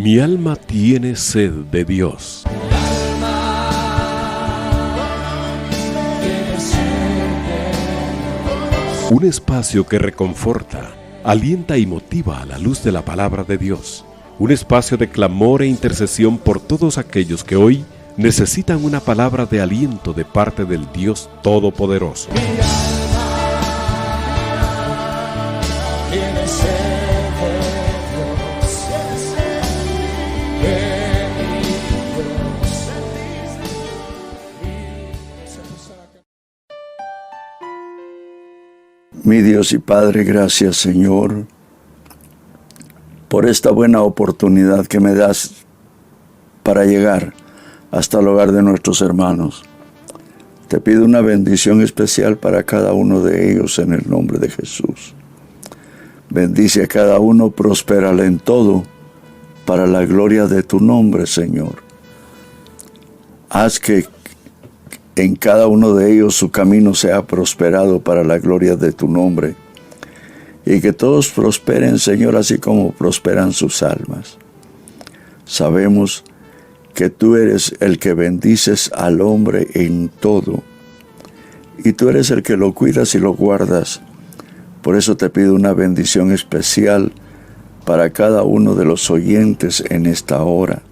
Mi alma tiene sed de Dios. Un espacio que reconforta, alienta y motiva a la luz de la palabra de Dios. Un espacio de clamor e intercesión por todos aquellos que hoy necesitan una palabra de aliento de parte del Dios Todopoderoso. Mi Dios y Padre, gracias, Señor, por esta buena oportunidad que me das para llegar hasta el hogar de nuestros hermanos. Te pido una bendición especial para cada uno de ellos en el nombre de Jesús. Bendice a cada uno, prospérale en todo, para la gloria de tu nombre, Señor. Haz que en cada uno de ellos su camino sea prosperado para la gloria de tu nombre. Y que todos prosperen, Señor, así como prosperan sus almas. Sabemos que tú eres el que bendices al hombre en todo. Y tú eres el que lo cuidas y lo guardas. Por eso te pido una bendición especial para cada uno de los oyentes en esta hora.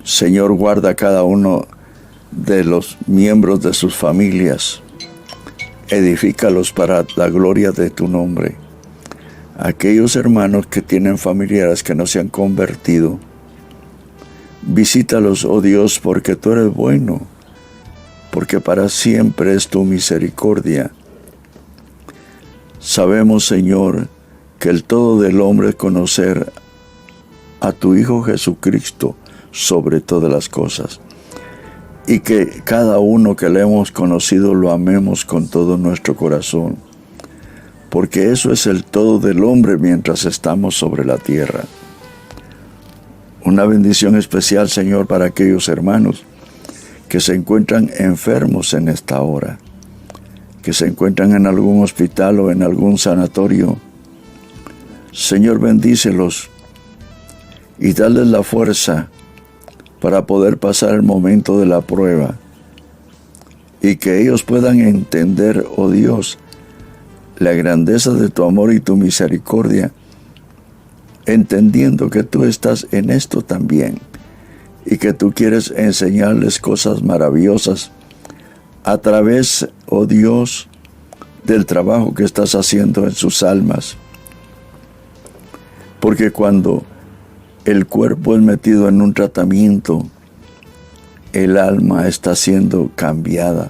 Señor, guarda a cada uno de los miembros de sus familias. Edifícalos para la gloria de tu nombre. Aquellos hermanos que tienen familiares que no se han convertido, visítalos, oh Dios, porque tú eres bueno, porque para siempre es tu misericordia. Sabemos, Señor, que el todo del hombre es conocer a tu Hijo Jesucristo sobre todas las cosas. Y que cada uno que le hemos conocido lo amemos con todo nuestro corazón. Porque eso es el todo del hombre mientras estamos sobre la tierra. Una bendición especial, Señor, para aquellos hermanos que se encuentran enfermos en esta hora. Que se encuentran en algún hospital o en algún sanatorio. Señor, bendícelos y dales la fuerza para poder pasar el momento de la prueba, y que ellos puedan entender, oh Dios, la grandeza de tu amor y tu misericordia, entendiendo que tú estás en esto también, y que tú quieres enseñarles cosas maravillosas a través, oh Dios, del trabajo que estás haciendo en sus almas. Porque cuando el cuerpo es metido en un tratamiento, el alma está siendo cambiada.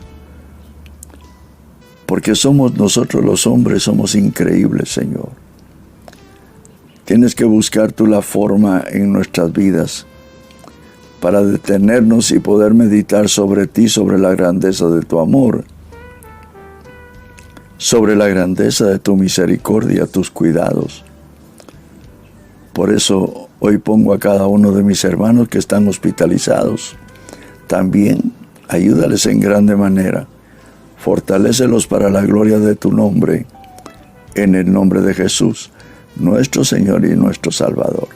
Porque somos nosotros los hombres, somos increíbles, Señor. Tienes que buscar tú la forma en nuestras vidas para detenernos y poder meditar sobre ti, sobre la grandeza de tu amor, sobre la grandeza de tu misericordia, tus cuidados. Por eso hoy pongo a cada uno de mis hermanos que están hospitalizados. También ayúdales en grande manera. Fortalécelos para la gloria de tu nombre. En el nombre de Jesús, nuestro Señor y nuestro Salvador.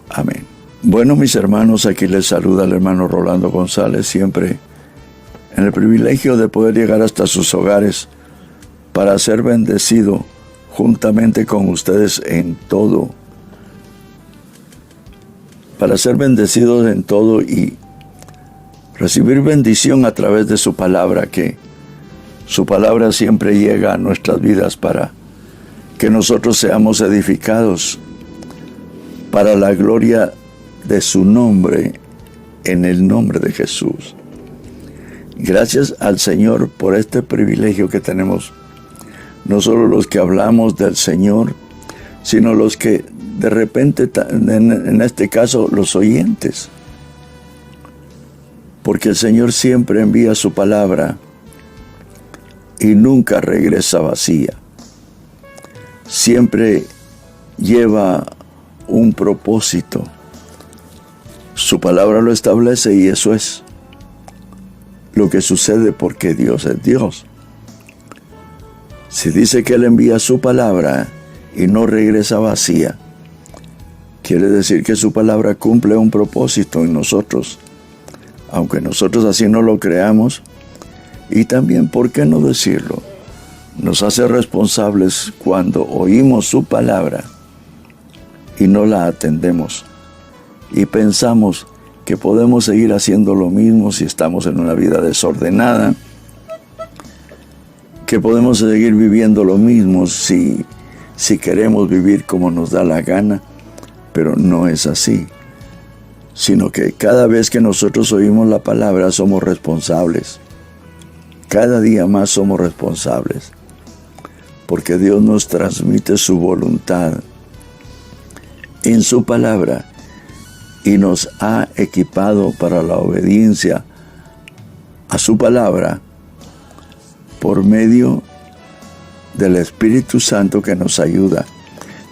Amén. Bueno, mis hermanos, aquí les saluda el hermano Rolando González, siempre en el privilegio de poder llegar hasta sus hogares para ser bendecido juntamente con ustedes en todo. Para ser bendecidos en todo y recibir bendición a través de su palabra, que su palabra siempre llega a nuestras vidas para que nosotros seamos edificados para la gloria de su nombre, en el nombre de Jesús. Gracias al Señor por este privilegio que tenemos, no solo los que hablamos del Señor, sino los que de repente, en este caso, los oyentes. Porque el Señor siempre envía su palabra y nunca regresa vacía. Siempre lleva un propósito. Su palabra lo establece y eso es lo que sucede porque Dios es Dios. Si dice que Él envía su palabra y no regresa vacía, Quiere decir que su palabra cumple un propósito en nosotros, aunque nosotros así no lo creamos. Y también, ¿por qué no decirlo? Nos hace responsables cuando oímos su palabra y no la atendemos. Y pensamos que podemos seguir haciendo lo mismo si estamos en una vida desordenada, que podemos seguir viviendo lo mismo si queremos vivir como nos da la gana, pero no es así, sino que cada vez que nosotros oímos la palabra somos responsables. Cada día más somos responsables, porque Dios nos transmite su voluntad en su palabra y nos ha equipado para la obediencia a su palabra por medio del Espíritu Santo que nos ayuda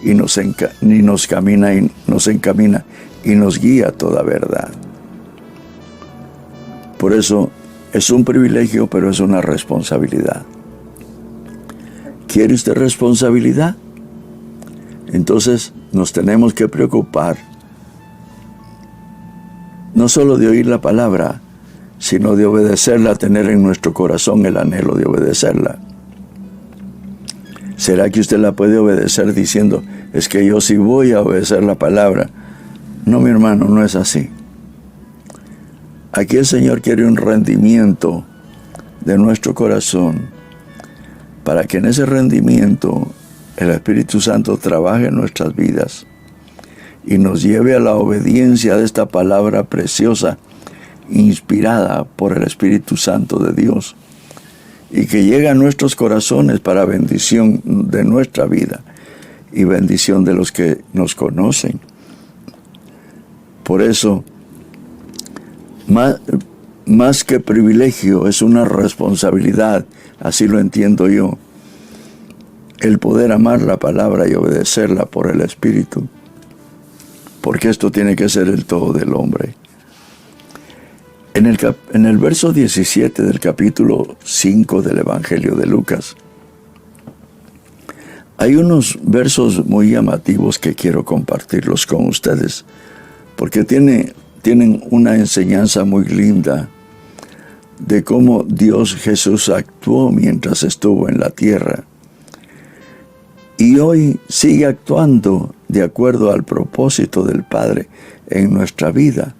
y nos encamina y nos guía a toda verdad. Por eso es un privilegio, pero es una responsabilidad. ¿Quiere usted responsabilidad? Entonces nos tenemos que preocupar no solo de oír la palabra, sino de obedecerla, tener en nuestro corazón el anhelo de obedecerla. ¿Será que usted la puede obedecer diciendo, es que yo sí voy a obedecer la palabra? No, mi hermano, no es así. Aquí el Señor quiere un rendimiento de nuestro corazón, para que en ese rendimiento el Espíritu Santo trabaje en nuestras vidas y nos lleve a la obediencia de esta palabra preciosa, inspirada por el Espíritu Santo de Dios, y que llegue a nuestros corazones para bendición de nuestra vida y bendición de los que nos conocen. Por eso, más que privilegio, es una responsabilidad, así lo entiendo yo, el poder amar la palabra y obedecerla por el Espíritu, porque esto tiene que ser el todo del hombre. En el verso 17 del capítulo 5 del Evangelio de Lucas, hay unos versos muy llamativos que quiero compartirlos con ustedes, porque tienen una enseñanza muy linda de cómo Dios Jesús actuó mientras estuvo en la tierra. Y hoy sigue actuando de acuerdo al propósito del Padre en nuestra vida.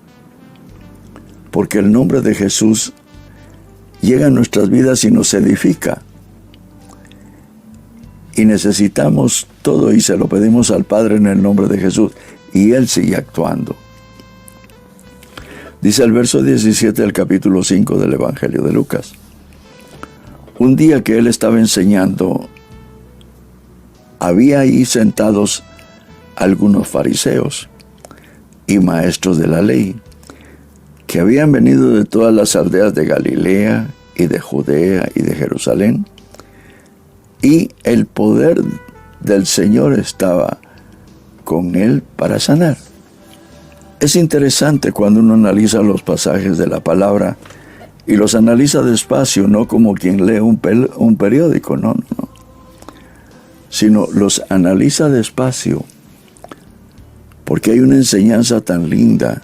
Porque el nombre de Jesús llega a nuestras vidas y nos edifica. Y necesitamos todo y se lo pedimos al Padre en el nombre de Jesús. Y Él sigue actuando. Dice el verso 17 del capítulo 5 del Evangelio de Lucas. Un día que Él estaba enseñando, había ahí sentados algunos fariseos y maestros de la ley, que habían venido de todas las aldeas de Galilea y de Judea y de Jerusalén, y el poder del Señor estaba con él para sanar. Es interesante cuando uno analiza los pasajes de la palabra y los analiza despacio, no como quien lee un periódico, no, sino los analiza despacio, porque hay una enseñanza tan linda.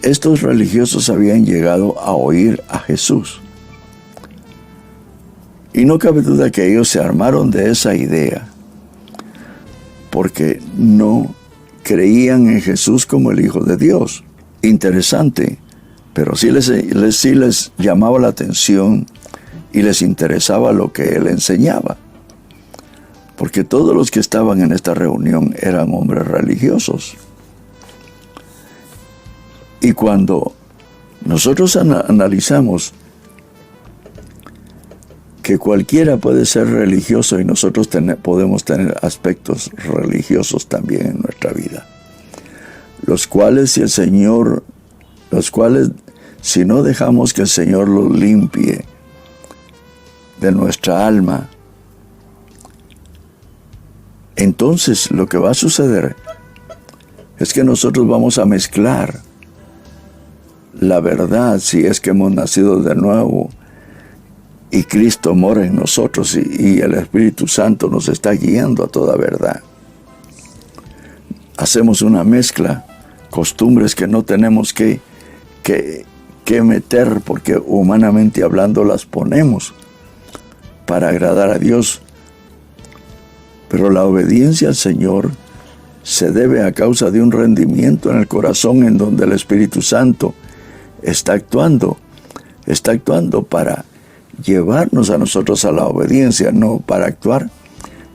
Estos religiosos habían llegado a oír a Jesús. Y no cabe duda que ellos se armaron de esa idea, porque no creían en Jesús como el Hijo de Dios. Interesante, pero sí les llamaba la atención y les interesaba lo que Él enseñaba. Porque todos los que estaban en esta reunión eran hombres religiosos. Y cuando nosotros analizamos que cualquiera puede ser religioso y nosotros podemos tener aspectos religiosos también en nuestra vida, los cuales si no dejamos que el Señor los limpie de nuestra alma, entonces lo que va a suceder es que nosotros vamos a mezclar la verdad, si es que hemos nacido de nuevo y Cristo mora en nosotros y el Espíritu Santo nos está guiando a toda verdad. hacemos una mezcla, costumbres que no tenemos que meter, porque humanamente hablando las ponemos para agradar a Dios. Pero la obediencia al Señor se debe a causa de un rendimiento en el corazón en donde el Espíritu Santo está actuando para llevarnos a nosotros a la obediencia, no para actuar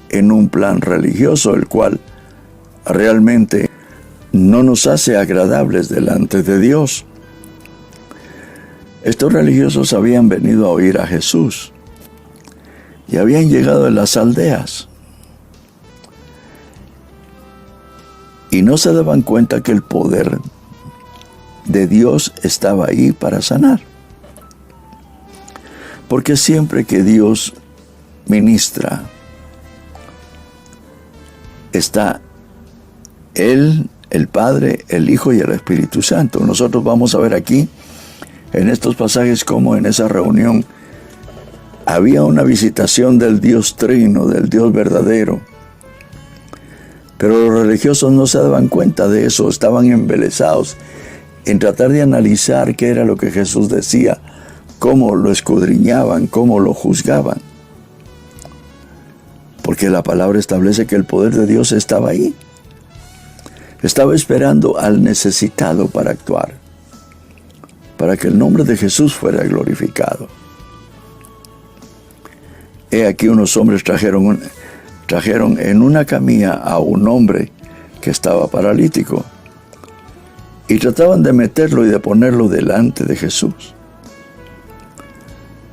en un plan religioso, el cual realmente no nos hace agradables delante de Dios. Estos religiosos habían venido a oír a Jesús y habían llegado de las aldeas y no se daban cuenta que el poder de Dios estaba ahí para sanar. Porque siempre que Dios ministra, está Él, el Padre, el Hijo y el Espíritu Santo. Nosotros vamos a ver aquí, en estos pasajes, como en esa reunión había una visitación del Dios Trino, del Dios verdadero. Pero los religiosos no se daban cuenta de eso, estaban embelesados en tratar de analizar qué era lo que Jesús decía, cómo lo escudriñaban, cómo lo juzgaban. Porque la palabra establece que el poder de Dios estaba ahí. Estaba esperando al necesitado para actuar, para que el nombre de Jesús fuera glorificado. He aquí unos hombres trajeron en una camilla a un hombre que estaba paralítico y trataban de meterlo y de ponerlo delante de Jesús.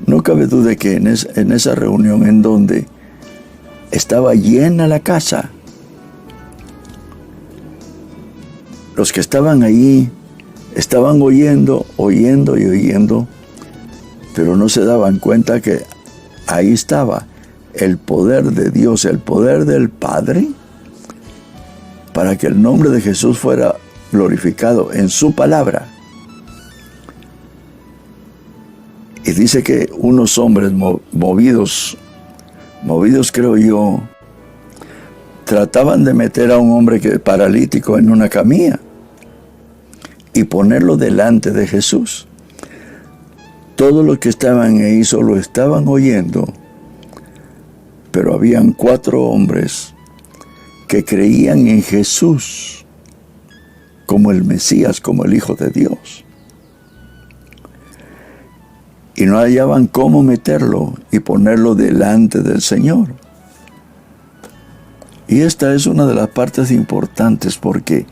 No cabe duda que en esa reunión en donde estaba llena la casa, los que estaban allí estaban oyendo, pero no se daban cuenta que ahí estaba el poder de Dios, el poder del Padre, para que el nombre de Jesús fuera glorificado en su palabra. Y dice que unos hombres movidos creo yo, trataban de meter a un hombre paralítico en una camilla y ponerlo delante de Jesús. Todos los que estaban ahí solo estaban oyendo, pero habían 4 hombres que creían en Jesús como el Mesías, como el Hijo de Dios. Y no hallaban cómo meterlo y ponerlo delante del Señor. Y esta es una de las partes importantes, porque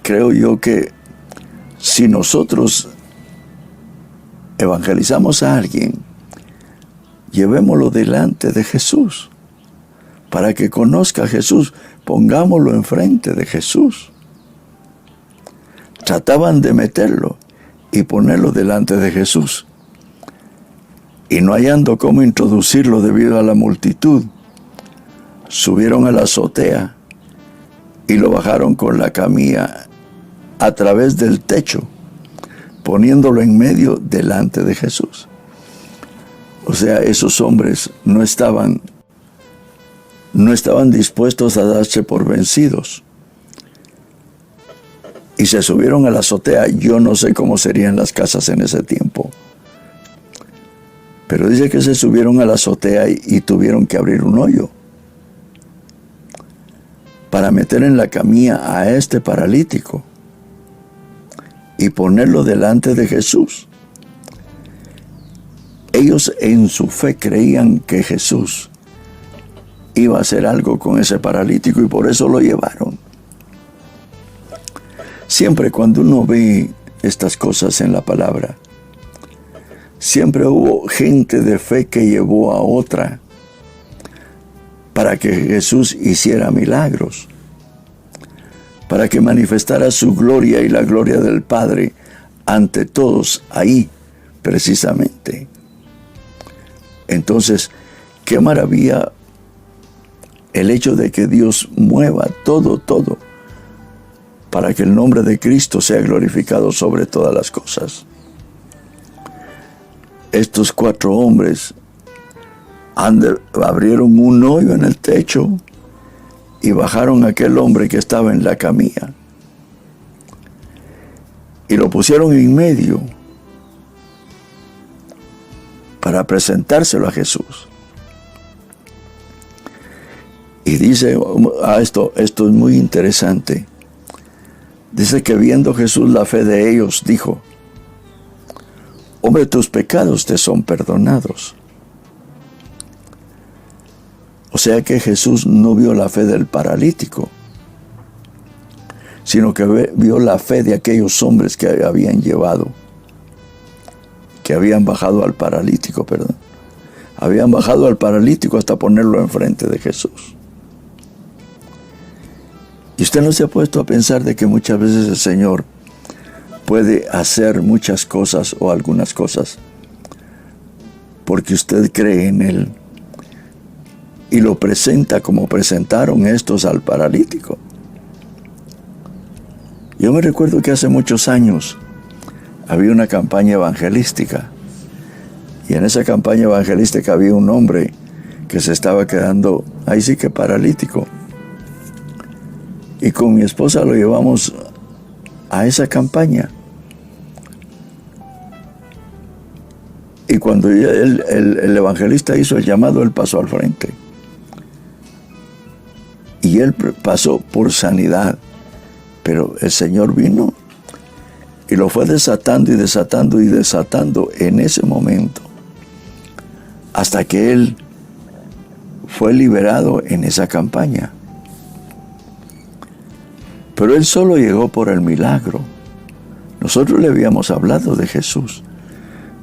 creo yo que si nosotros evangelizamos a alguien, llevémoslo delante de Jesús, para que conozca a Jesús, pongámoslo enfrente de Jesús. Trataban de meterlo y ponerlo delante de Jesús, y no hallando cómo introducirlo debido a la multitud, subieron a la azotea y lo bajaron con la camilla a través del techo, poniéndolo en medio delante de Jesús. O sea, esos hombres no estaban dispuestos a darse por vencidos. Y se subieron a la azotea. Yo no sé cómo serían las casas en ese tiempo, pero dice que se subieron a la azotea y tuvieron que abrir un hoyo para meter en la camilla a este paralítico y ponerlo delante de Jesús. Ellos en su fe creían que Jesús iba a hacer algo con ese paralítico y por eso lo llevaron. Siempre cuando uno ve estas cosas en la palabra, siempre hubo gente de fe que llevó a otra para que Jesús hiciera milagros, para que manifestara su gloria y la gloria del Padre ante todos ahí, precisamente. Entonces, qué maravilla el hecho de que Dios mueva todo, para que el nombre de Cristo sea glorificado sobre todas las cosas. Estos 4 hombres abrieron un hoyo en el techo y bajaron a aquel hombre que estaba en la camilla y lo pusieron en medio para presentárselo a Jesús. Y dice, esto es muy interesante. Dice que viendo Jesús la fe de ellos, dijo: hombre, tus pecados te son perdonados. O sea que Jesús no vio la fe del paralítico, sino que vio la fe de aquellos hombres que habían bajado al paralítico, Habían bajado al paralítico hasta ponerlo enfrente de Jesús. ¿Y usted no se ha puesto a pensar de que muchas veces el Señor puede hacer muchas cosas o algunas cosas porque usted cree en Él y lo presenta como presentaron estos al paralítico? Yo me recuerdo que hace muchos años había una campaña evangelística, y en esa campaña evangelística había un hombre que se estaba quedando ahí sí que paralítico, y con mi esposa lo llevamos a esa campaña. Y cuando el evangelista hizo el llamado, él pasó al frente. Y él pasó por sanidad. Pero el Señor vino y lo fue desatando y desatando y desatando en ese momento, hasta que él fue liberado en esa campaña. Pero él solo llegó por el milagro. Nosotros le habíamos hablado de Jesús,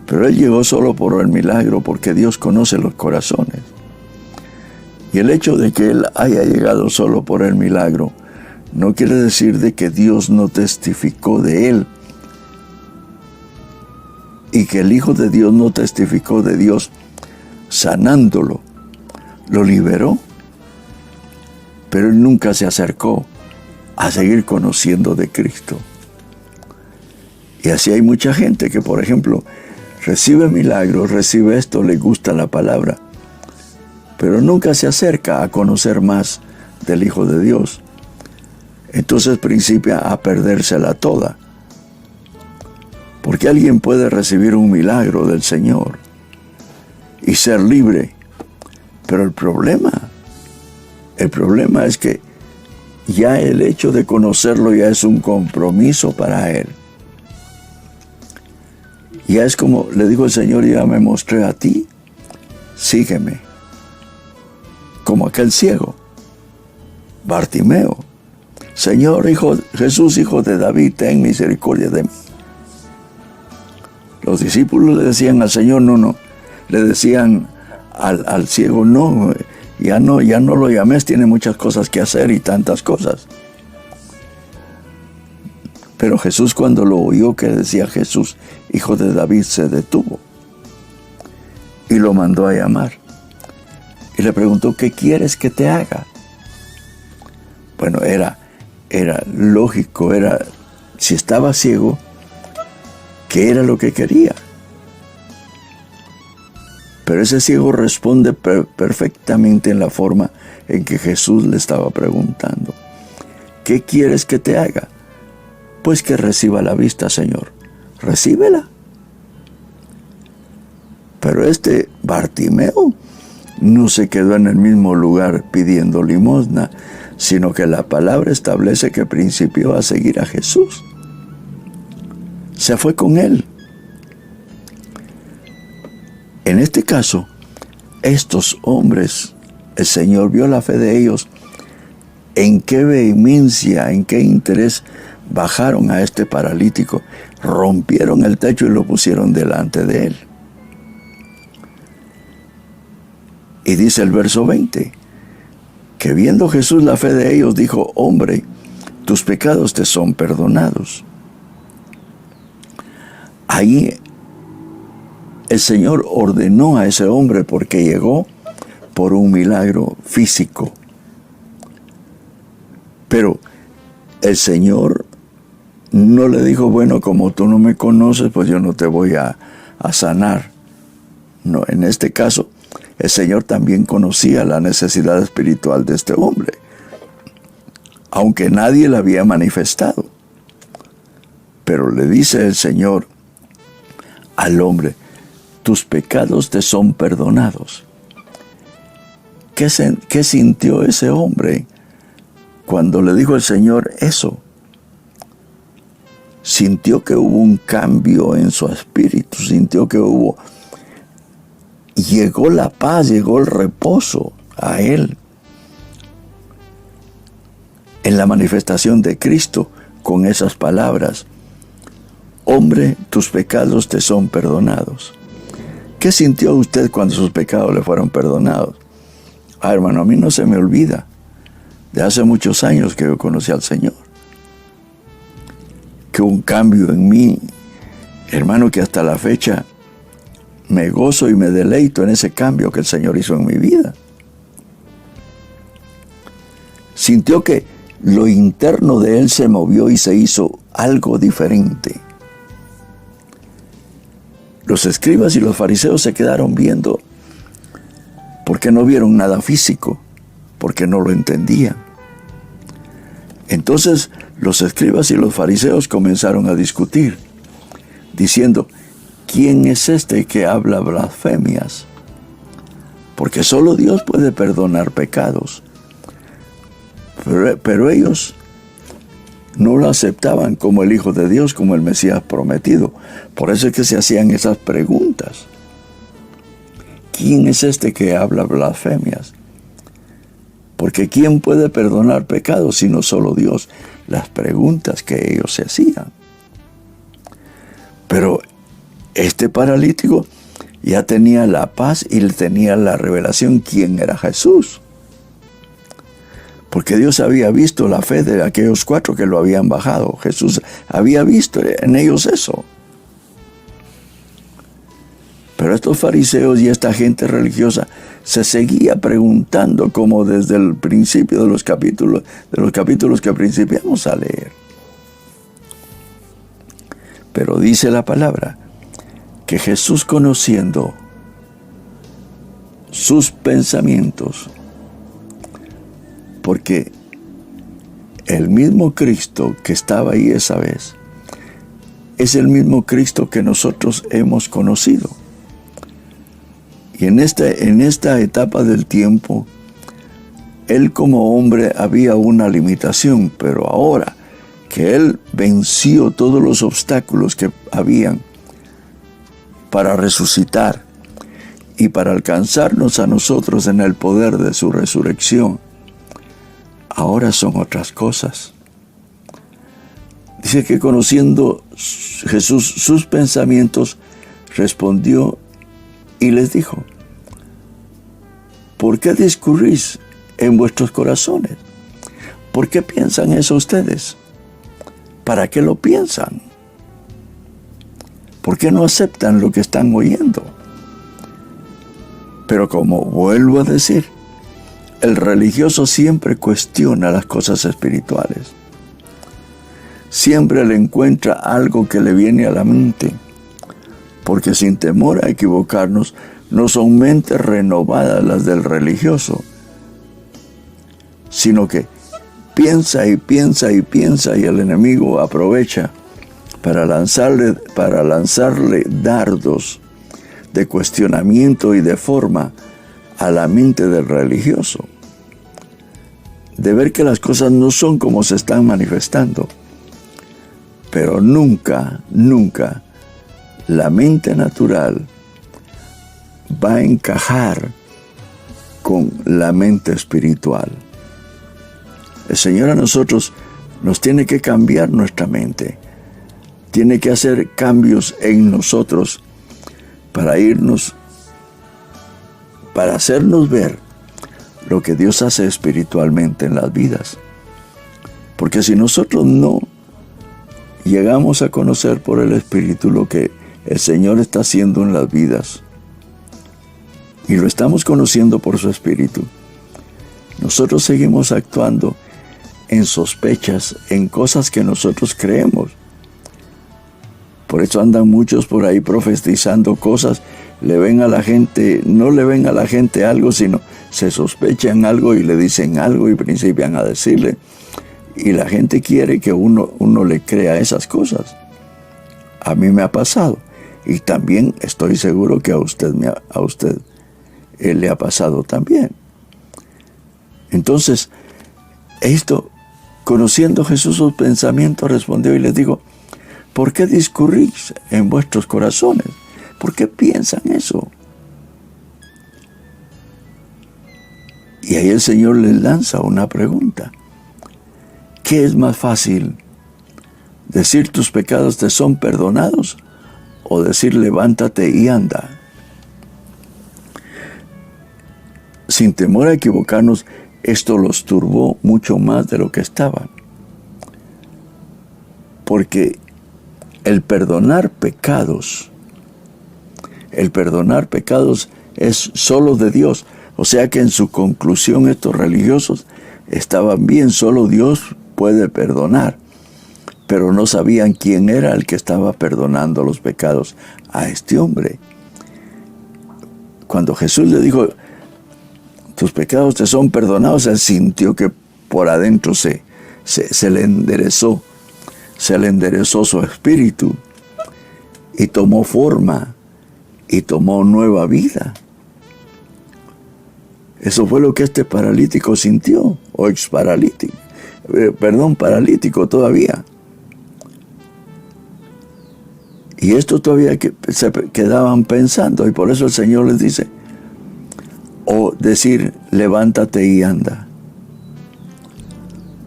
pero él llegó solo por el milagro, porque Dios conoce los corazones. Y el hecho de que él haya llegado solo por el milagro no quiere decir de que Dios no testificó de él, y que el Hijo de Dios no testificó de Dios sanándolo. Lo liberó, pero él nunca se acercó a seguir conociendo de Cristo. Y así hay mucha gente que, por ejemplo, recibe milagros, recibe esto, le gusta la palabra, pero nunca se acerca a conocer más del Hijo de Dios. Entonces principia a perdérsela toda. Porque alguien puede recibir un milagro del Señor y ser libre, pero el problema es que ya el hecho de conocerlo ya es un compromiso para él. Ya es como le digo al Señor: ya me mostré a ti, sígueme. Como aquel ciego, Bartimeo: Señor, Jesús, hijo de David, ten misericordia de mí. Los discípulos le decían al Señor: no. Le decían al ciego: no, ya no lo llames, tiene muchas cosas que hacer y tantas cosas. Pero Jesús, cuando lo oyó que decía Jesús, hijo de David, se detuvo y lo mandó a llamar. Y le preguntó: ¿qué quieres que te haga? Bueno, era lógico, si estaba ciego, ¿qué era lo que quería? Pero ese ciego responde perfectamente en la forma en que Jesús le estaba preguntando: ¿qué quieres que te haga? Pues que reciba la vista, Señor. Recíbela. Pero este Bartimeo no se quedó en el mismo lugar pidiendo limosna, sino que la palabra establece que principió a seguir a Jesús. Se fue con él. En este caso, estos hombres, el Señor vio la fe de ellos, en qué vehemencia, en qué interés bajaron a este paralítico, rompieron el techo y lo pusieron delante de él. Y dice el verso 20, que viendo Jesús la fe de ellos, dijo: hombre, tus pecados te son perdonados. Ahí el Señor ordenó a ese hombre, porque llegó por un milagro físico. Pero el Señor no le dijo: bueno, como tú no me conoces, pues yo no te voy a sanar. No, en este caso, el Señor también conocía la necesidad espiritual de este hombre. aunque nadie la había manifestado. Pero le dice el Señor al hombre: tus pecados te son perdonados. ¿Qué sintió ese hombre cuando le dijo el Señor eso? Sintió que hubo un cambio en su espíritu, sintió que llegó la paz, llegó el reposo a él. En la manifestación de Cristo, con esas palabras: hombre, tus pecados te son perdonados. ¿Qué sintió usted cuando sus pecados le fueron perdonados? Hermano, a mí no se me olvida de hace muchos años que yo conocí al Señor, que hubo un cambio en mí, hermano, que hasta la fecha me gozo y me deleito en ese cambio que el Señor hizo en mi vida. Sintió que lo interno de él se movió y se hizo algo diferente. Los escribas y los fariseos se quedaron viendo porque no vieron nada físico, porque no lo entendían. Entonces los escribas y los fariseos comenzaron a discutir, diciendo: ¿quién es este que habla blasfemias? Porque solo Dios puede perdonar pecados. Pero ellos no lo aceptaban como el Hijo de Dios, como el Mesías prometido. Por eso es que se hacían esas preguntas. ¿Quién es este que habla blasfemias? Porque ¿quién puede perdonar pecados sino solo Dios? Las preguntas que ellos se hacían. Pero este paralítico ya tenía la paz y tenía la revelación quién era Jesús. Porque Dios había visto la fe de aquellos 4 que lo habían bajado. Jesús había visto en ellos eso. Pero estos fariseos y esta gente religiosa se seguía preguntando, como desde el principio de los capítulos que principiamos a leer. Pero dice la palabra que Jesús, conociendo sus pensamientos, porque el mismo Cristo que estaba ahí esa vez es el mismo Cristo que nosotros hemos conocido. Y en esta etapa del tiempo, Él como hombre había una limitación, pero ahora que Él venció todos los obstáculos que habían para resucitar y para alcanzarnos a nosotros en el poder de su resurrección, ahora son otras cosas. Dice que conociendo Jesús sus pensamientos, respondió y les dijo: ¿por qué discurrís en vuestros corazones? ¿Por qué piensan eso ustedes? ¿Para qué lo piensan? ¿Por qué no aceptan lo que están oyendo? Pero como vuelvo a decir, el religioso siempre cuestiona las cosas espirituales. Siempre le encuentra algo que le viene a la mente, porque sin temor a equivocarnos, no son mentes renovadas las del religioso, sino que piensa y piensa y piensa, y el enemigo aprovecha para lanzarle dardos de cuestionamiento y de forma a la mente del religioso, de ver que las cosas no son como se están manifestando. Pero nunca, nunca la mente natural va a encajar con la mente espiritual. El Señor a nosotros nos tiene que cambiar nuestra mente, tiene que hacer cambios en nosotros para hacernos ver lo que Dios hace espiritualmente en las vidas. Porque si nosotros no llegamos a conocer por el Espíritu lo que el Señor está haciendo en las vidas, y lo estamos conociendo por su Espíritu, nosotros seguimos actuando en sospechas, en cosas que nosotros creemos. Por eso andan muchos por ahí profetizando cosas, no le ven a la gente algo, sino se sospechan algo y le dicen algo y principian a decirle. Y la gente quiere que uno le crea esas cosas. A mí me ha pasado. Y también estoy seguro que a usted le ha pasado también. Entonces, conociendo Jesús sus pensamientos, respondió y les dijo: ¿por qué discurrís en vuestros corazones? ¿Por qué piensan eso? Y ahí el Señor les lanza una pregunta. ¿Qué es más fácil? ¿Decir tus pecados te son perdonados? ¿O decir levántate y anda? Sin temor a equivocarnos, esto los turbó mucho más de lo que estaban. Porque el perdonar pecados es solo de Dios. O sea que en su conclusión estos religiosos estaban bien, solo Dios puede perdonar. Pero no sabían quién era el que estaba perdonando los pecados a este hombre. Cuando Jesús le dijo: tus pecados te son perdonados, él sintió que por adentro se le enderezó su espíritu y tomó forma y tomó nueva vida. Eso fue lo que este paralítico sintió, paralítico todavía. Y esto todavía se quedaban pensando, y por eso el Señor les dice: o decir levántate y anda.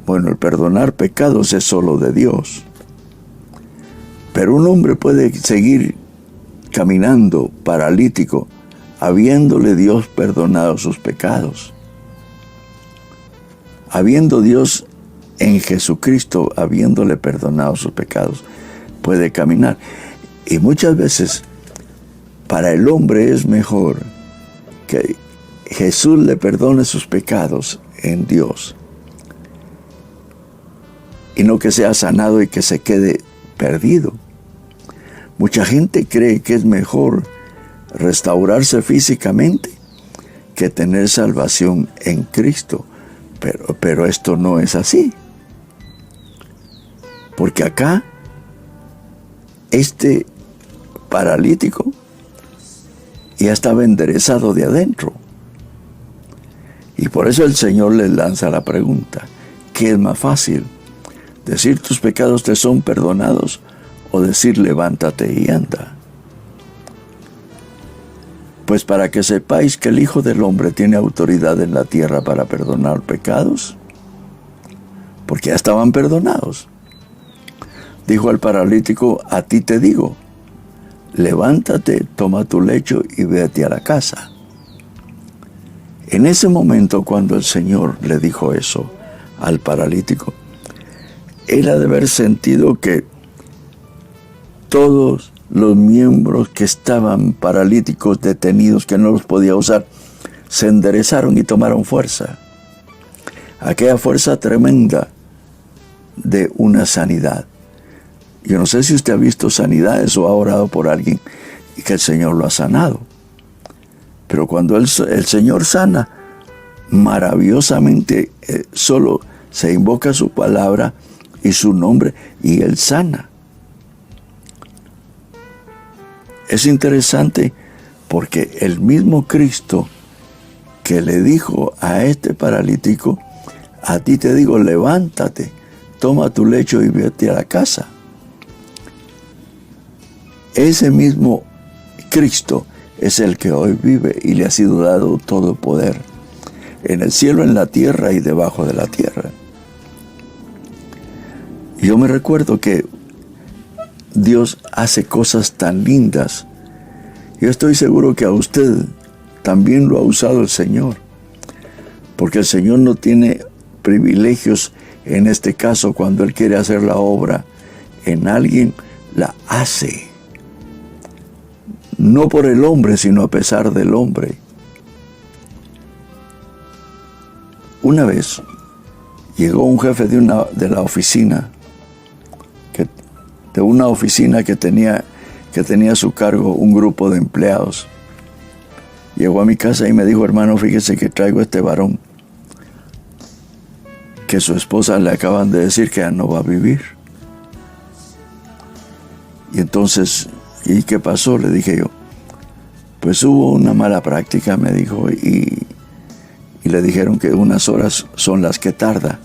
Bueno, el perdonar pecados es solo de Dios. Pero un hombre puede seguir caminando paralítico, habiéndole Dios perdonado sus pecados. Habiendo Dios en Jesucristo, habiéndole perdonado sus pecados, puede caminar. Y muchas veces, para el hombre es mejor que Jesús le perdone sus pecados en Dios, y no que sea sanado y que se quede perdido. Mucha gente cree que es mejor restaurarse físicamente que tener salvación en Cristo, pero esto no es así. Porque acá, este paralítico ya estaba enderezado de adentro. Y por eso el Señor les lanza la pregunta: ¿qué es más fácil? ¿Decir tus pecados te son perdonados? ¿O decir levántate y anda? Pues para que sepáis que el Hijo del Hombre tiene autoridad en la tierra para perdonar pecados, porque ya estaban perdonados. Dijo al paralítico: a ti te digo, levántate, toma tu lecho y vete a la casa. En ese momento, cuando el Señor le dijo eso al paralítico, él ha de haber sentido que todos los miembros que estaban paralíticos, detenidos, que no los podía usar, se enderezaron y tomaron fuerza. Aquella fuerza tremenda de una sanidad. Yo no sé si usted ha visto sanidades o ha orado por alguien y que el Señor lo ha sanado. Pero cuando el Señor sana, maravillosamente, solo se invoca su palabra y su nombre y Él sana. Es interesante porque el mismo Cristo que le dijo a este paralítico: a ti te digo, levántate, toma tu lecho y vete a la casa. Ese mismo Cristo es el que hoy vive y le ha sido dado todo poder, en el cielo, en la tierra y debajo de la tierra. Yo me recuerdo que Dios hace cosas tan lindas. Yo estoy seguro que a usted también lo ha usado el Señor, porque el Señor no tiene privilegios en este caso. Cuando Él quiere hacer la obra en alguien, la hace. No por el hombre, sino a pesar del hombre. Una vez llegó un jefe de una oficina que tenía a su cargo un grupo de empleados. Llegó a mi casa y me dijo: hermano, fíjese que traigo este varón que su esposa le acaban de decir que ya no va a vivir. Y entonces, ¿y qué pasó? Le dije yo. Pues hubo una mala práctica, me dijo, y le dijeron que unas horas son las que tarda.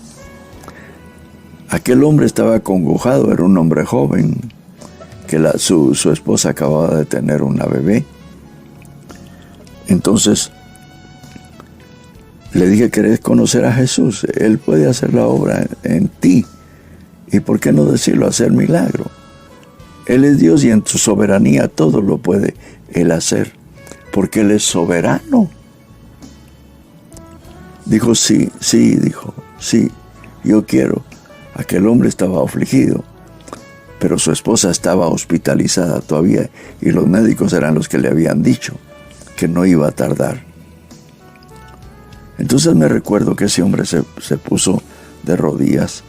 Aquel hombre estaba acongojado, era un hombre joven, que su esposa acababa de tener una bebé. Entonces, le dije, ¿querés conocer a Jesús? Él puede hacer la obra en ti. ¿Y por qué no decirlo, hacer milagro? Él es Dios y en su soberanía todo lo puede Él hacer, porque Él es soberano. Dijo, sí, dijo, sí, yo quiero. Aquel hombre estaba afligido, pero su esposa estaba hospitalizada todavía y los médicos eran los que le habían dicho que no iba a tardar. Entonces me recuerdo que ese hombre se puso de rodillas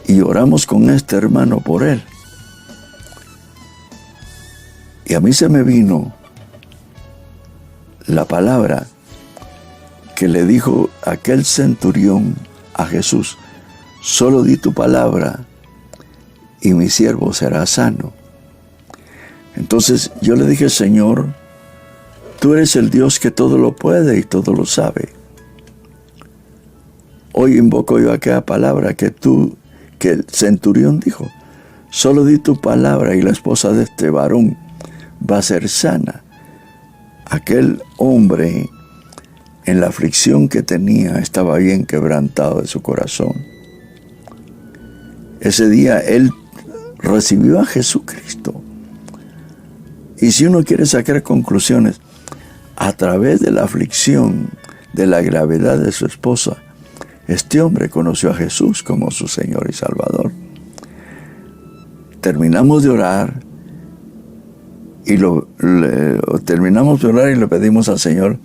y oramos con este hermano por él. Y a mí se me vino la palabra que le dijo aquel centurión a Jesús: solo di tu palabra y mi siervo será sano. Entonces yo le dije, Señor, tú eres el Dios que todo lo puede y todo lo sabe. Hoy invoco yo aquella palabra que el centurión dijo: solo di tu palabra y la esposa de este varón va a ser sana. Aquel hombre, en la aflicción que tenía, estaba bien quebrantado de su corazón. Ese día él recibió a Jesucristo. Y si uno quiere sacar conclusiones, a través de la aflicción, de la gravedad de su esposa, este hombre conoció a Jesús como su Señor y Salvador. Terminamos de orar y le pedimos al Señor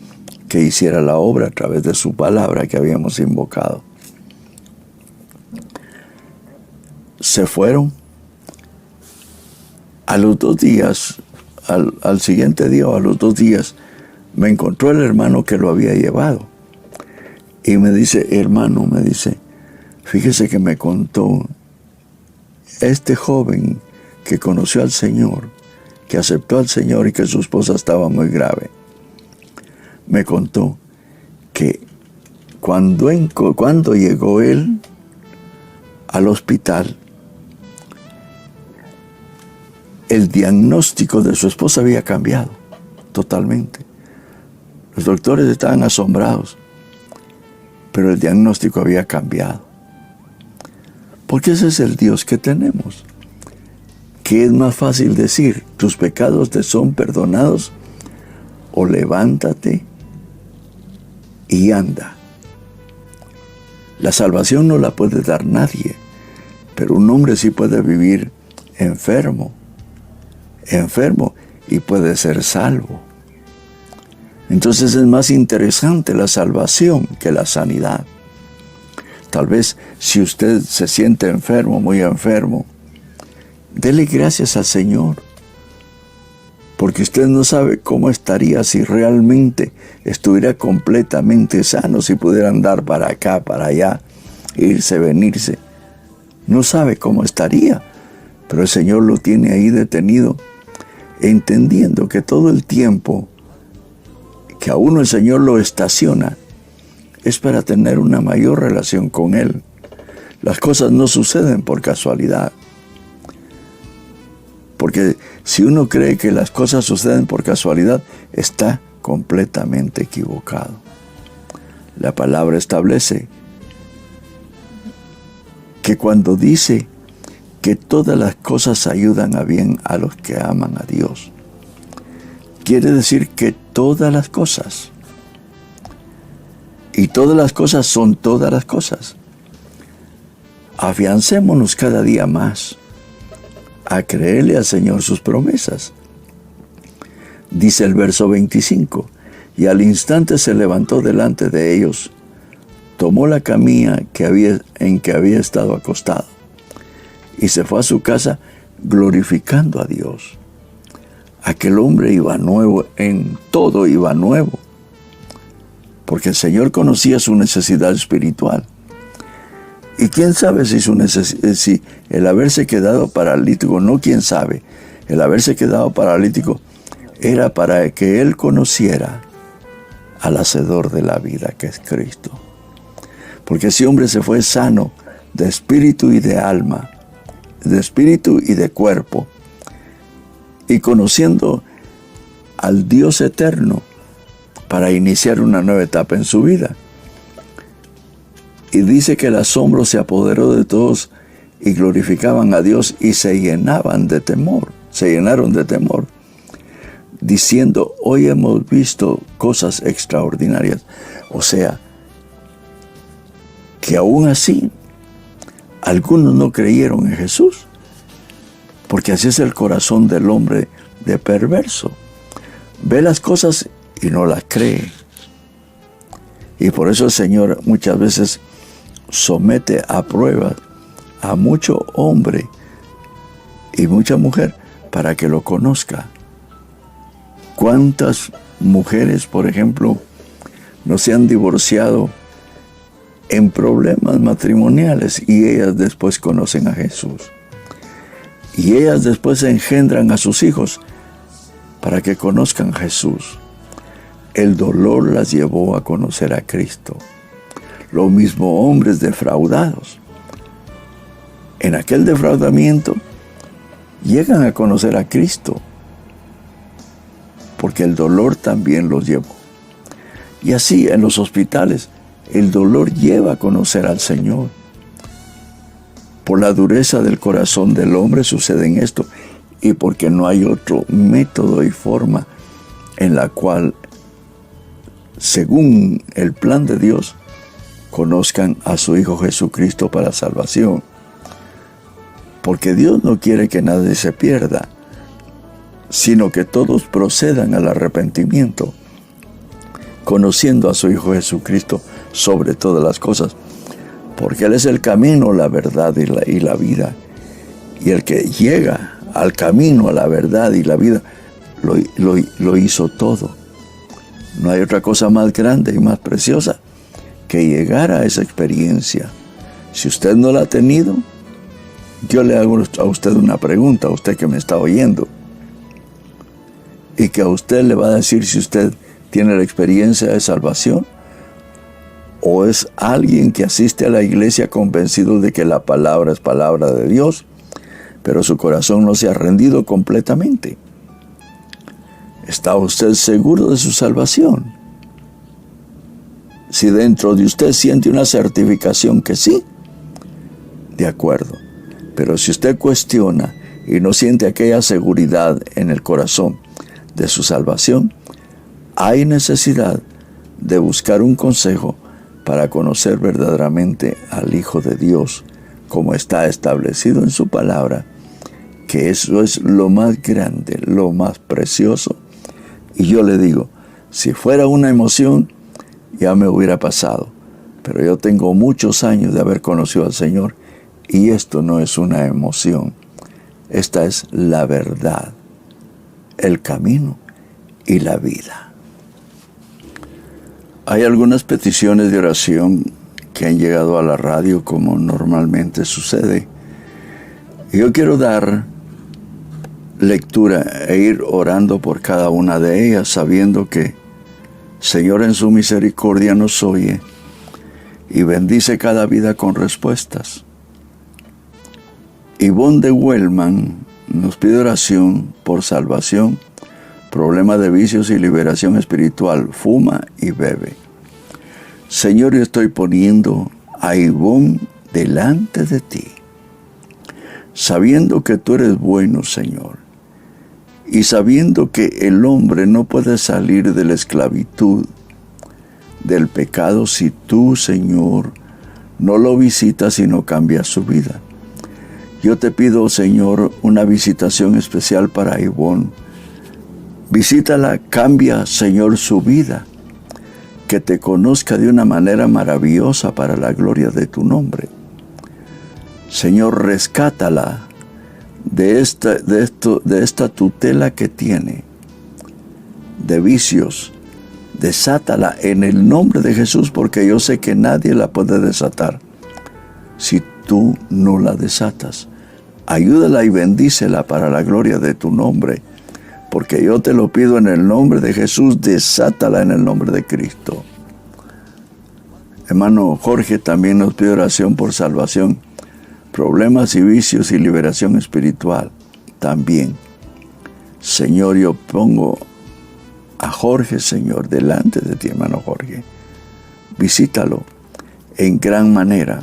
que hiciera la obra a través de su palabra que habíamos invocado. Se fueron. A los 2 días, al siguiente día o a los 2 días, me encontró el hermano que lo había llevado. Y me dice, hermano, fíjese que me contó este joven que conoció al Señor, que aceptó al Señor y que su esposa estaba muy grave. Me contó que cuando llegó él al hospital, el diagnóstico de su esposa había cambiado totalmente. Los doctores estaban asombrados, pero el diagnóstico había cambiado. Porque ese es el Dios que tenemos. ¿Qué es más fácil decir? ¿Tus pecados te son perdonados? O levántate y anda. La salvación no la puede dar nadie, pero un hombre sí puede vivir enfermo y puede ser salvo. Entonces es más interesante la salvación que la sanidad. Tal vez si usted se siente enfermo, muy enfermo, dele gracias al Señor, porque usted no sabe cómo estaría si realmente estuviera completamente sano, si pudiera andar para acá, para allá, irse, venirse. No sabe cómo estaría, pero el Señor lo tiene ahí detenido, entendiendo que todo el tiempo que a uno el Señor lo estaciona es para tener una mayor relación con Él. Las cosas no suceden por casualidad. Porque si uno cree que las cosas suceden por casualidad, está completamente equivocado. La palabra establece que cuando dice que todas las cosas ayudan a bien a los que aman a Dios, quiere decir que todas las cosas, y todas las cosas son todas las cosas. Afiancémonos cada día más a creerle al Señor sus promesas. Dice el verso 25, y al instante se levantó delante de ellos, tomó la camilla en que había estado acostado, y se fue a su casa glorificando a Dios. Aquel hombre iba nuevo, en todo iba nuevo, porque el Señor conocía su necesidad espiritual. Y quién sabe si el haberse quedado paralítico, no quién sabe, el haberse quedado paralítico era para que él conociera al hacedor de la vida, que es Cristo. Porque ese hombre se fue sano de espíritu y de alma, de espíritu y de cuerpo, y conociendo al Dios eterno para iniciar una nueva etapa en su vida. Y dice que el asombro se apoderó de todos y glorificaban a Dios y se llenaron de temor, diciendo, hoy hemos visto cosas extraordinarias. O sea, que aún así, algunos no creyeron en Jesús, porque así es el corazón del hombre de perverso. Ve las cosas y no las cree. Y por eso el Señor muchas veces somete a prueba a mucho hombre y mucha mujer para que lo conozca. ¿Cuántas mujeres, por ejemplo, no se han divorciado en problemas matrimoniales y ellas después conocen a Jesús? Y ellas después engendran a sus hijos para que conozcan a Jesús. El dolor las llevó a conocer a Cristo. Lo mismo hombres defraudados. En aquel defraudamiento llegan a conocer a Cristo, porque el dolor también los llevó. Y así en los hospitales, el dolor lleva a conocer al Señor. Por la dureza del corazón del hombre sucede en esto, y porque no hay otro método y forma en la cual, según el plan de Dios, conozcan a su Hijo Jesucristo para salvación. Porque Dios no quiere que nadie se pierda, sino que todos procedan al arrepentimiento, conociendo a su Hijo Jesucristo sobre todas las cosas, porque Él es el camino, la verdad y la vida. Y el que llega al camino, a la verdad y la vida, lo hizo todo. No hay otra cosa más grande y más preciosa que llegar a esa experiencia. Si usted no la ha tenido, yo le hago a usted una pregunta, a usted que me está oyendo, y que a usted le va a decir si usted tiene la experiencia de salvación, o es alguien que asiste a la iglesia convencido de que la palabra es palabra de Dios, pero su corazón no se ha rendido completamente. ¿Está usted seguro de su salvación? Si dentro de usted siente una certificación que sí, de acuerdo. Pero si usted cuestiona y no siente aquella seguridad en el corazón de su salvación, hay necesidad de buscar un consejo para conocer verdaderamente al Hijo de Dios, como está establecido en su palabra, que eso es lo más grande, lo más precioso. Y yo le digo, si fuera una emoción, ya me hubiera pasado. Pero yo tengo muchos años de haber conocido al Señor, y esto no es una emoción. Esta es la verdad, el camino y la vida. Hay algunas peticiones de oración que han llegado a la radio, como normalmente sucede. Y yo quiero dar lectura e ir orando por cada una de ellas, sabiendo que Señor en su misericordia nos oye y bendice cada vida con respuestas. Ivonne de Wellman nos pide oración por salvación, problema de vicios y liberación espiritual, fuma y bebe. Señor, yo estoy poniendo a Ivonne delante de ti, sabiendo que tú eres bueno, Señor, y sabiendo que el hombre no puede salir de la esclavitud del pecado si tú, Señor, no lo visitas y no cambias su vida. Yo te pido, Señor, una visitación especial para Ivonne. Visítala, cambia, Señor, su vida. Que te conozca de una manera maravillosa para la gloria de tu nombre. Señor, rescátala de esta tutela que tiene, de vicios. Desátala en el nombre de Jesús, porque yo sé que nadie la puede desatar. si tú no la desatas. Ayúdala y bendícela para la gloria de tu nombre, porque yo te lo pido en el nombre de Jesús, desátala en el nombre de Cristo. Hermano Jorge también nos pide oración por salvación, problemas y vicios y liberación espiritual también. Señor, yo pongo a Jorge, Señor, delante de ti, hermano Jorge. Visítalo en gran manera.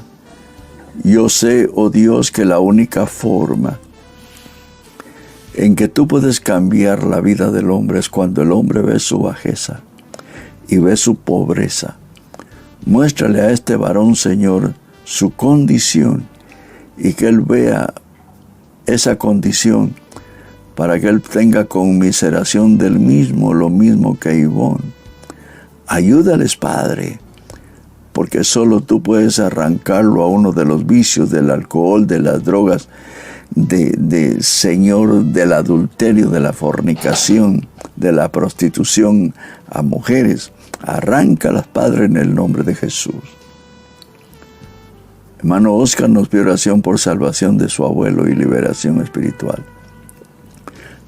Yo sé, oh Dios, que la única forma en que tú puedes cambiar la vida del hombre es cuando el hombre ve su bajeza y ve su pobreza. Muéstrale a este varón, Señor, su condición y que él vea esa condición para que él tenga conmiseración del mismo, lo mismo que Ivonne. Ayúdales, Padre, porque solo tú puedes arrancarlo a uno de los vicios, del alcohol, de las drogas, Señor, del adulterio, de la fornicación, de la prostitución a mujeres. Arráncalas, Padre, en el nombre de Jesús. Hermano Oscar nos pide oración por salvación de su abuelo y liberación espiritual.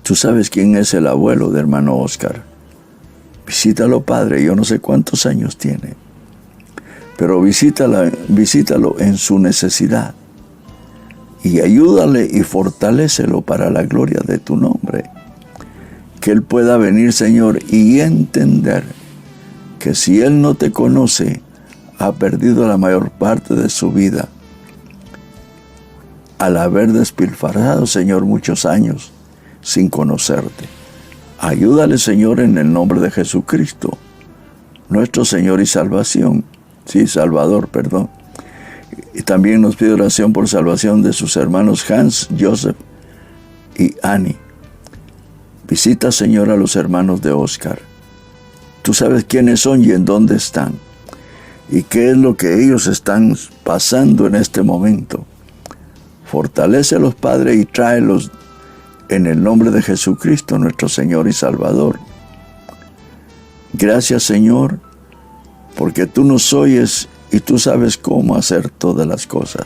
Tú sabes quién es el abuelo de hermano Oscar. Visítalo, Padre, yo no sé cuántos años tiene, pero visítalo en su necesidad y ayúdale y fortalécelo para la gloria de tu nombre. Que él pueda venir, Señor, y entender que si él no te conoce, ha perdido la mayor parte de su vida al haber despilfarrado, Señor, muchos años sin conocerte. Ayúdale, Señor, en el nombre de Jesucristo, nuestro Señor y Salvación. Sí, Salvador, perdón. Y también nos pide oración por salvación de sus hermanos Hans, Joseph y Annie. Visita, Señor, a los hermanos de Oscar. Tú sabes quiénes son y en dónde están, y qué es lo que ellos están pasando en este momento. Fortalécelos, Padre, y tráelos en el nombre de Jesucristo, nuestro Señor y Salvador. Gracias, Señor, porque tú nos oyes y tú sabes cómo hacer todas las cosas.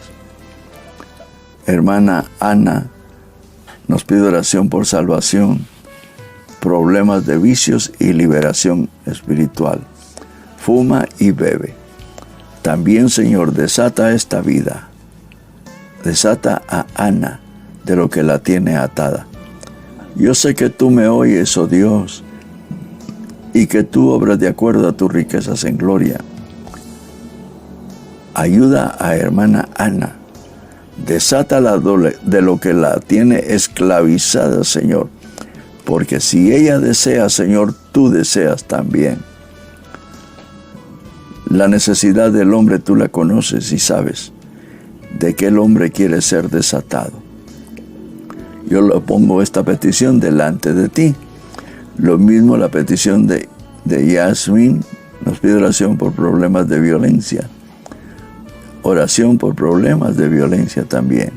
Hermana Ana nos pide oración por salvación, problemas de vicios y liberación espiritual. Fuma y bebe. También, Señor, desata esta vida. Desata a Ana de lo que la tiene atada. Yo sé que tú me oyes, oh Dios, y que tú obras de acuerdo a tus riquezas en gloria. Ayuda a hermana Ana. Desátala de lo que la tiene esclavizada, Señor. Porque si ella desea, Señor, tú deseas también. La necesidad del hombre tú la conoces y sabes de que el hombre quiere ser desatado. Yo le pongo esta petición delante de ti. Lo mismo la petición de Yasmin. Nos pide oración por problemas de violencia. Oración por problemas de violencia también.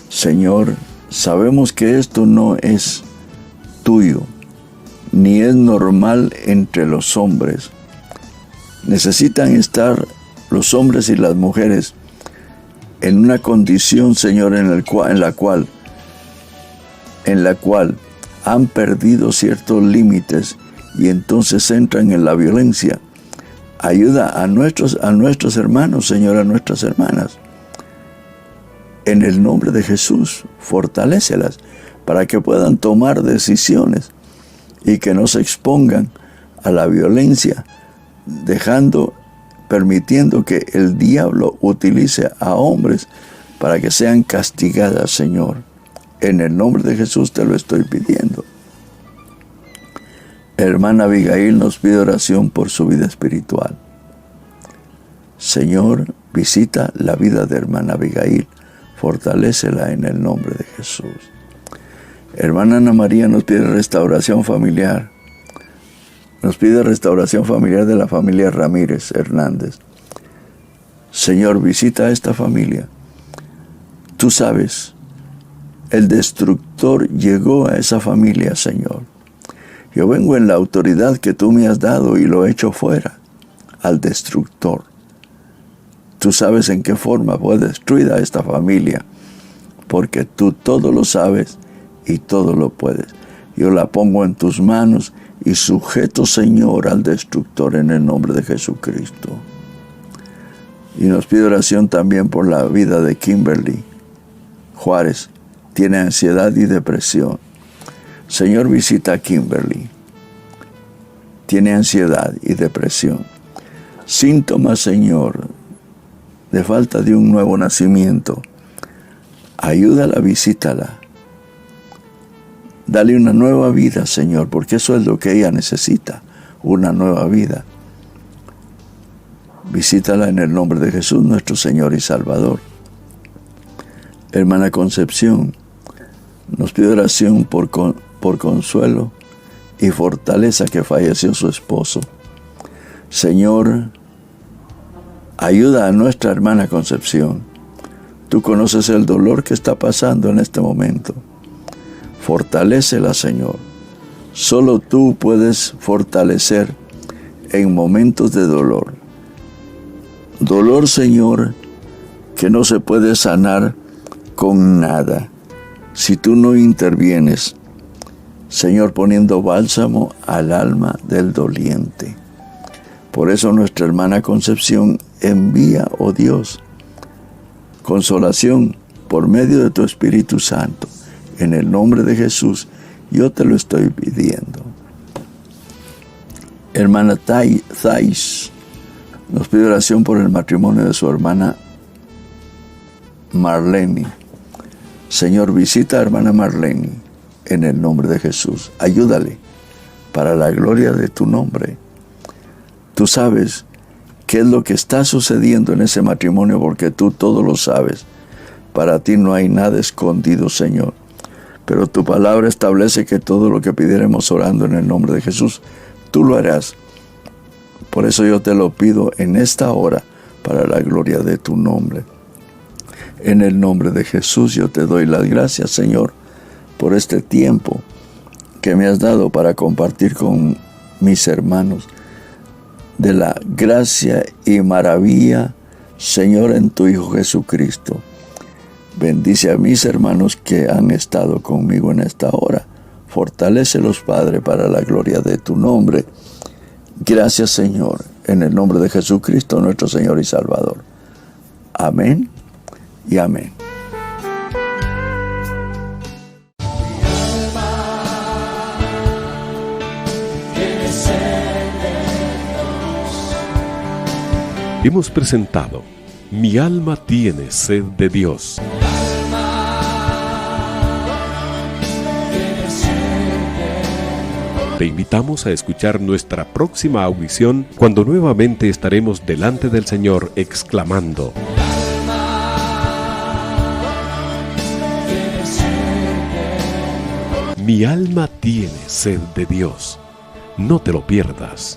Señor, sabemos que esto no es tuyo, ni es normal entre los hombres. Necesitan estar los hombres y las mujeres en una condición, Señor, en la cual han perdido ciertos límites y entonces entran en la violencia. Ayuda a nuestros hermanos, Señor, a nuestras hermanas. En el nombre de Jesús, fortalécelas para que puedan tomar decisiones y que no se expongan a la violencia, permitiendo que el diablo utilice a hombres para que sean castigadas, Señor. En el nombre de Jesús te lo estoy pidiendo. Hermana Abigail nos pide oración por su vida espiritual. Señor, visita la vida de hermana Abigail, fortalécela en el nombre de Jesús. Hermana Ana María nos pide restauración familiar. Nos pide restauración familiar de la familia Ramírez Hernández. Señor, visita a esta familia. Tú sabes, el destructor llegó a esa familia, Señor. Yo vengo en la autoridad que tú me has dado y lo echo fuera al destructor. Tú sabes en qué forma puedes destruir a esta familia, porque tú todo lo sabes y todo lo puedes. Yo la pongo en tus manos y sujeto, Señor, al destructor en el nombre de Jesucristo. Y nos pide oración también por la vida de Kimberly Juárez. Tiene ansiedad y depresión. Señor, visita a Kimberly. Tiene ansiedad y depresión. Síntomas, Señor, de falta de un nuevo nacimiento. Ayúdala, visítala. Dale una nueva vida, Señor, porque eso es lo que ella necesita, una nueva vida. Visítala en el nombre de Jesús, nuestro Señor y Salvador. Hermana Concepción, nos pide oración por consuelo y fortaleza, que falleció su esposo. Señor, ayuda a nuestra hermana Concepción. Tú conoces el dolor que está pasando en este momento. Fortalécela, Señor. Solo tú puedes fortalecer en momentos de dolor. Dolor, Señor, que no se puede sanar con nada si tú no intervienes, Señor, poniendo bálsamo al alma del doliente. Por eso nuestra hermana Concepción envía, oh Dios, consolación por medio de tu Espíritu Santo. En el nombre de Jesús, yo te lo estoy pidiendo. Hermana Thais nos pide oración por el matrimonio de su hermana Marlene. Señor, visita a hermana Marlene en el nombre de Jesús. Ayúdale para la gloria de tu nombre. Tú sabes qué es lo que está sucediendo en ese matrimonio, porque tú todo lo sabes. Para ti no hay nada escondido, Señor. Pero tu palabra establece que todo lo que pidiéramos orando en el nombre de Jesús, tú lo harás. Por eso yo te lo pido en esta hora, para la gloria de tu nombre. En el nombre de Jesús yo te doy las gracias, Señor, por este tiempo que me has dado para compartir con mis hermanos de la gracia y maravilla, Señor, en tu Hijo Jesucristo. Bendice a mis hermanos que han estado conmigo en esta hora. Fortalécelos, Padre, para la gloria de tu nombre. Gracias, Señor, en el nombre de Jesucristo, nuestro Señor y Salvador. Amén y amén. Hemos presentado Mi alma tiene sed de Dios. Te invitamos a escuchar nuestra próxima audición, cuando nuevamente estaremos delante del Señor exclamando: Mi alma tiene sed de Dios. No te lo pierdas.